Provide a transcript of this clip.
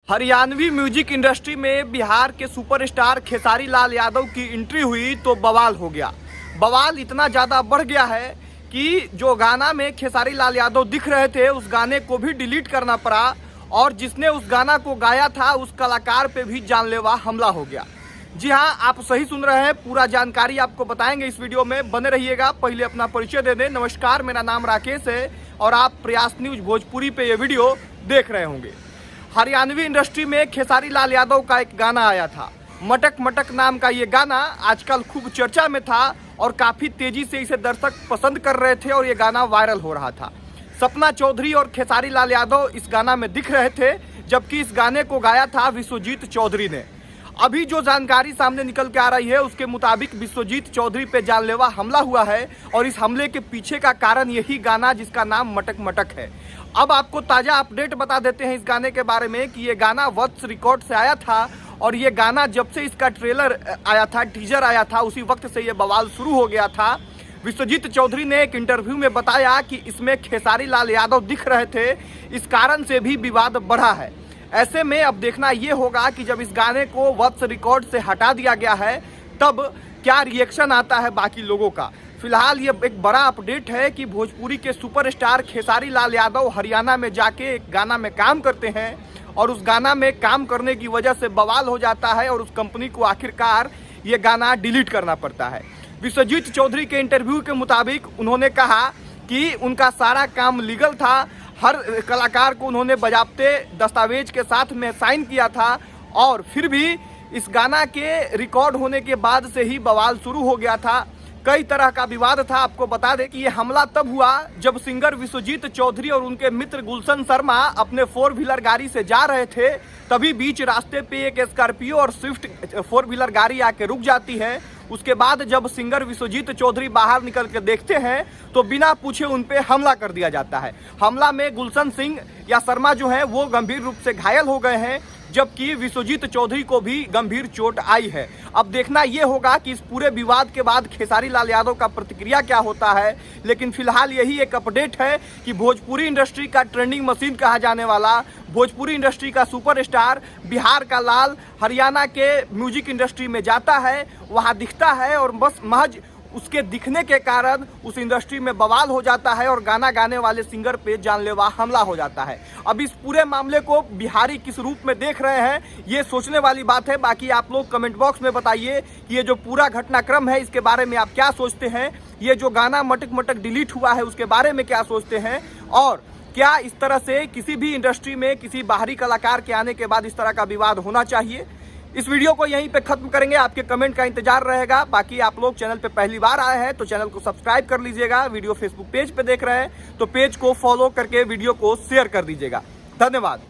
Haryanvi music industry में बिहार के superstar Khesari Lal Yadav की एंट्री हुई तो बवाल हो गया। बवाल इतना ज़्यादा बढ़ गया है कि जो गाना में खेसारी लाल यादव दिख रहे थे उस गाने को भी डिलीट करना पड़ा और जिसने उस गाना को गाया था उस कलाकार पे भी जानलेवा हमला हो गया। जी हाँ, आप सही सुन रहे हैं, पूरा जानकारी आपको बताएंगे इस वीडियो में, बने रहिएगा। पहले अपना परिचय दे दें। नमस्कार, मेरा नाम राकेश है और आप प्रयास न्यूज भोजपुरी पे ये वीडियो देख रहे होंगे। हरियाणवी इंडस्ट्री में खेसारी लाल यादव का एक गाना आया था, मटक मटक नाम का ये गाना आजकल खूब चर्चा में था और काफ़ी तेज़ी से इसे दर्शक पसंद कर रहे थे और ये गाना वायरल हो रहा था। सपना चौधरी और खेसारी लाल यादव इस गाना में दिख रहे थे, जबकि इस गाने को गाया था विश्वजीत चौधरी ने। अभी जो जानकारी सामने निकल के आ रही है उसके मुताबिक विश्वजीत चौधरी पे जानलेवा हमला हुआ है और इस हमले के पीछे का कारण यही गाना जिसका नाम मटक मटक है। अब आपको ताज़ा अपडेट बता देते हैं इस गाने के बारे में कि ये गाना वत्स रिकॉर्ड से आया था और ये गाना जब से इसका ट्रेलर आया था, टीजर आया था, उसी वक्त से ये बवाल शुरू हो गया था। विश्वजीत चौधरी ने एक इंटरव्यू में बताया कि इसमें खेसारी लाल यादव दिख रहे थे, इस कारण से भी विवाद बढ़ा है। ऐसे में अब देखना ये होगा कि जब इस गाने को वत्स रिकॉर्ड से हटा दिया गया है तब क्या रिएक्शन आता है बाकी लोगों का। फिलहाल ये एक बड़ा अपडेट है कि भोजपुरी के सुपरस्टार खेसारी लाल यादव हरियाणा में जाके एक गाना में काम करते हैं और उस गाना में काम करने की वजह से बवाल हो जाता है और उस कंपनी को आखिरकार ये गाना डिलीट करना पड़ता है। विश्वजीत चौधरी के इंटरव्यू के मुताबिक उन्होंने कहा कि उनका सारा काम लीगल था, हर कलाकार को उन्होंने बजाबते दस्तावेज के साथ में साइन किया था और फिर भी इस गाना के रिकॉर्ड होने के बाद से ही बवाल शुरू हो गया था। कई तरह का विवाद था। आपको बता दें कि ये हमला तब हुआ जब सिंगर विश्वजीत चौधरी और उनके मित्र गुलशन शर्मा अपने 4 व्हीलर गाड़ी से जा रहे थे, तभी बीच रास्ते पे एक स्कॉर्पियो और स्विफ्ट 4 व्हीलर गाड़ी आके रुक जाती है। उसके बाद जब सिंगर विश्वजीत चौधरी बाहर निकल कर देखते हैं तो बिना पूछे उन पे हमला कर दिया जाता है। हमला में गुलशन सिंह या शर्मा जो है वो गंभीर रूप से घायल हो गए हैं, जबकि विश्वजीत चौधरी को भी गंभीर चोट आई है। अब देखना ये होगा कि इस पूरे विवाद के बाद खेसारी लाल यादव का प्रतिक्रिया क्या होता है। लेकिन फिलहाल यही एक अपडेट है कि भोजपुरी इंडस्ट्री का ट्रेंडिंग मशीन कहा जाने वाला, भोजपुरी इंडस्ट्री का सुपरस्टार, बिहार का लाल हरियाणा के म्यूजिक इंडस्ट्री में जाता है, वहाँ दिखता है और बस महज उसके दिखने के कारण उस इंडस्ट्री में बवाल हो जाता है और गाना गाने वाले सिंगर पे जानलेवा हमला हो जाता है। अब इस पूरे मामले को बिहारी किस रूप में देख रहे हैं ये सोचने वाली बात है। बाकी आप लोग कमेंट बॉक्स में बताइए कि ये जो पूरा घटनाक्रम है इसके बारे में आप क्या सोचते हैं। ये जो गाना मटक मटक डिलीट हुआ है उसके बारे में क्या सोचते हैं और क्या इस तरह से किसी भी इंडस्ट्री में किसी बाहरी कलाकार के आने के बाद इस तरह का विवाद होना चाहिए। इस वीडियो को यहीं पे खत्म करेंगे, आपके कमेंट का इंतजार रहेगा। बाकी आप लोग चैनल पे पहली बार आए हैं तो चैनल को सब्सक्राइब कर लीजिएगा। वीडियो फेसबुक पेज पे देख रहे हैं तो पेज को फॉलो करके वीडियो को शेयर कर दीजिएगा। धन्यवाद।